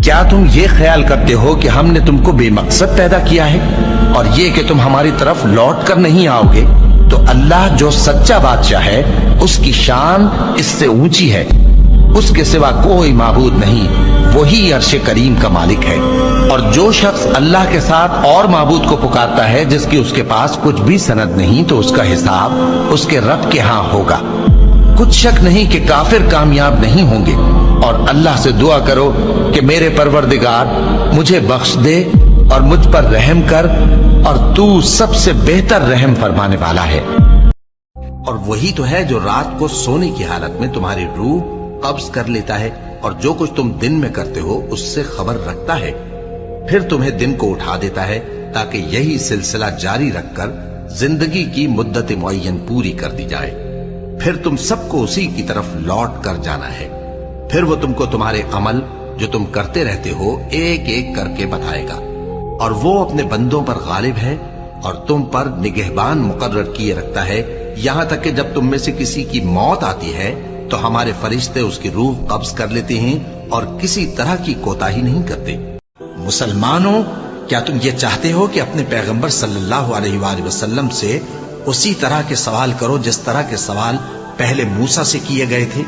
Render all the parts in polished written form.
کیا تم یہ خیال کرتے ہو کہ ہم نے تم کو بے مقصد پیدا کیا ہے اور یہ کہ تم ہماری طرف لوٹ کر نہیں آؤ گے؟ تو اللہ جو سچا بادشاہ ہے اس کی شان اس سے اونچی ہے، اس کے سوا کوئی معبود نہیں، وہی عرش کریم کا مالک ہے۔ اور جو شخص اللہ کے ساتھ اور معبود کو پکارتا ہے جس کی اس کے پاس کچھ بھی سند نہیں، تو اس کا حساب اس کے رب کے ہاں ہوگا۔ کچھ شک نہیں کہ کافر کامیاب نہیں ہوں گے، اور اللہ سے دعا کرو کہ میرے پروردگار مجھے بخش دے اور مجھ پر رحم کر، اور تو سب سے بہتر رحم فرمانے والا ہے۔ اور وہی تو ہے جو رات کو سونے کی حالت میں تمہاری روح قبض کر لیتا ہے، اور جو کچھ تم دن میں کرتے ہو اس سے خبر رکھتا ہے، پھر تمہیں دن کو اٹھا دیتا ہے تاکہ یہی سلسلہ جاری رکھ کر زندگی کی مدت معین پوری کر دی جائے۔ پھر تم سب کو اسی کی طرف لوٹ کر جانا ہے، پھر وہ تم کو تمہارے عمل جو تم کرتے رہتے ہو ایک ایک کر کے بتائے گا، اور وہ اپنے بندوں پر غالب ہے اور تم پر نگہبان مقرر کیے رکھتا ہے، یہاں تک کہ جب تم میں سے کسی کی موت آتی ہے تو ہمارے فرشتے اس کی روح قبض کر لیتے ہیں اور کسی طرح کی کوتاہی نہیں کرتے۔ مسلمانوں، کیا تم یہ چاہتے ہو کہ اپنے پیغمبر صلی اللہ علیہ وآلہ وسلم سے اسی طرح کے سوال کرو جس طرح کے سوال پہلے موسیٰ سے کیے گئے تھے؟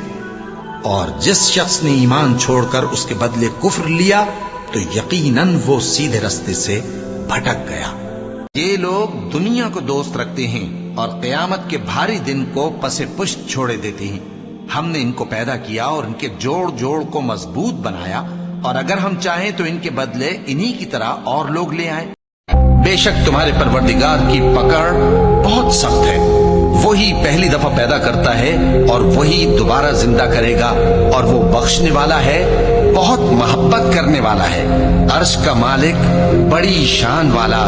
اور جس شخص نے ایمان چھوڑ کر اس کے بدلے کفر لیا تو یقیناً وہ سیدھے رستے سے بھٹک گیا۔ یہ لوگ دنیا کو دوست رکھتے ہیں اور قیامت کے بھاری دن کو پس پشت چھوڑے دیتے ہیں۔ ہم نے ان کو پیدا کیا اور ان کے جوڑ جوڑ کو مضبوط بنایا، اور اگر ہم چاہیں تو ان کے بدلے انہی کی طرح اور لوگ لے آئیں۔ بے شک تمہارے پروردگار کی پکڑ بہت سخت ہے، وہی پہلی دفعہ پیدا کرتا ہے اور وہی دوبارہ زندہ کرے گا، اور وہ بخشنے والا ہے، بہت محبت کرنے والا ہے، عرش کا مالک، بڑی شان والا،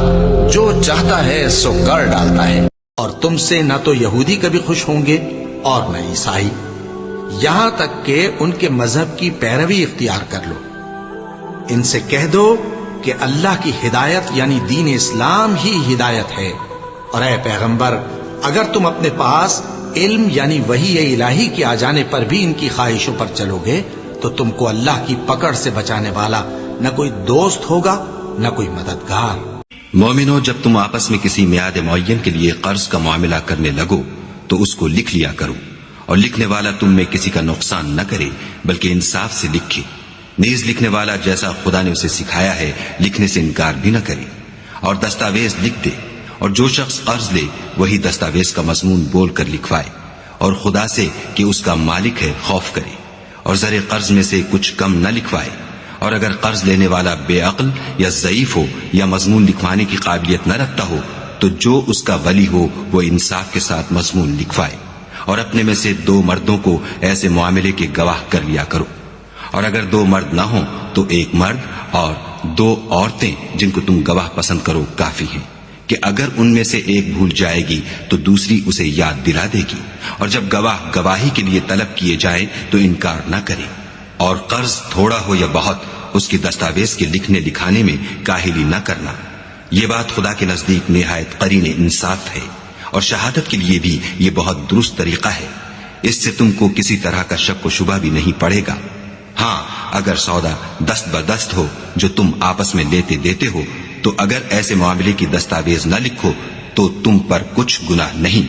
جو چاہتا ہے سو کر ڈالتا ہے۔ اور تم سے نہ تو یہودی کبھی خوش ہوں گے اور نہ عیسائی، یہاں تک کہ ان کے مذہب کی پیروی اختیار کر لو۔ ان سے کہہ دو کہ اللہ کی ہدایت یعنی دین اسلام ہی ہدایت ہے، اور اے پیغمبر، اگر تم اپنے پاس علم یعنی وحی الہی کے آ جانے پر بھی ان کی خواہشوں پر چلو گے تو تم کو اللہ کی پکڑ سے بچانے والا نہ کوئی دوست ہوگا نہ کوئی مددگار۔ مومنو، جب تم آپس میں کسی میعاد معین کے لیے قرض کا معاملہ کرنے لگو تو اس کو لکھ لیا کرو، اور لکھنے والا تم میں کسی کا نقصان نہ کرے بلکہ انصاف سے لکھے۔ نیز لکھنے والا جیسا خدا نے اسے سکھایا ہے لکھنے سے انکار بھی نہ کرے، اور دستاویز لکھ دے، اور جو شخص قرض لے وہی دستاویز کا مضمون بول کر لکھوائے، اور خدا سے کہ اس کا مالک ہے خوف کرے، اور زر قرض میں سے کچھ کم نہ لکھوائے۔ اور اگر قرض لینے والا بے عقل یا ضعیف ہو یا مضمون لکھوانے کی قابلیت نہ رکھتا ہو تو جو اس کا ولی ہو وہ انصاف کے ساتھ مضمون لکھوائے، اور اپنے میں سے 2 مردوں کو ایسے معاملے کے گواہ کر لیا کرو، اور اگر 2 مرد نہ ہوں تو 1 مرد اور 2 عورتیں جن کو تم گواہ پسند کرو کافی ہیں، کہ اگر ان میں سے ایک بھول جائے گی تو دوسری اسے یاد دلا دے گی، اور جب گواہ گواہی کے لیے طلب کیے جائیں تو انکار نہ کرے۔ اور قرض تھوڑا ہو یا بہت اس کی دستاویز کے لکھنے لکھانے میں کاہلی نہ کرنا، یہ بات خدا کے نزدیک نہایت قرین انصاف ہے، اور شہادت کے لیے بھی یہ بہت درست طریقہ ہے، اس سے تم کو کسی طرح کا شک و شبہ بھی نہیں پڑے گا۔ ہاں، اگر سودا دست بدست ہو جو تم آپس میں لیتے دیتے ہو، تو اگر ایسے معاملے کی دستاویز نہ لکھو تو تم پر کچھ گناہ نہیں،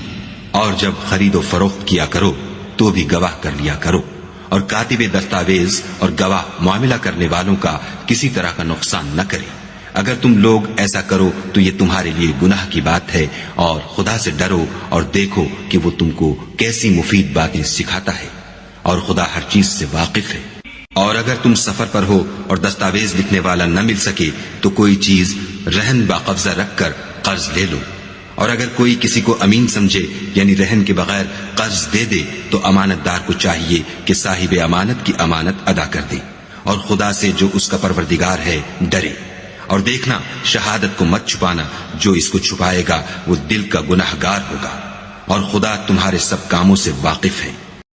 اور جب خرید و فروخت کیا کرو تو بھی گواہ کر لیا کرو، اور کاتب دستاویز اور گواہ معاملہ کرنے والوں کا کسی طرح کا نقصان نہ کرے۔ اگر تم لوگ ایسا کرو تو یہ تمہارے لیے گناہ کی بات ہے، اور خدا سے ڈرو اور دیکھو کہ وہ تم کو کیسی مفید باتیں سکھاتا ہے، اور خدا ہر چیز سے واقف ہے۔ اور اگر تم سفر پر ہو اور دستاویز لکھنے والا نہ مل سکے تو کوئی چیز رہن باقبضہ رکھ کر قرض لے لو، اور اگر کوئی کسی کو امین سمجھے یعنی رہن کے بغیر قرض دے دے تو امانت دار کو چاہیے کہ صاحب امانت کی امانت ادا کر دے، اور خدا سے جو اس کا پروردگار ہے ڈرے۔ اور دیکھنا، شہادت کو مت چھپانا، جو اس کو چھپائے گا وہ دل کا گناہگار ہوگا، اور خدا تمہارے سب کاموں سے واقف ہے۔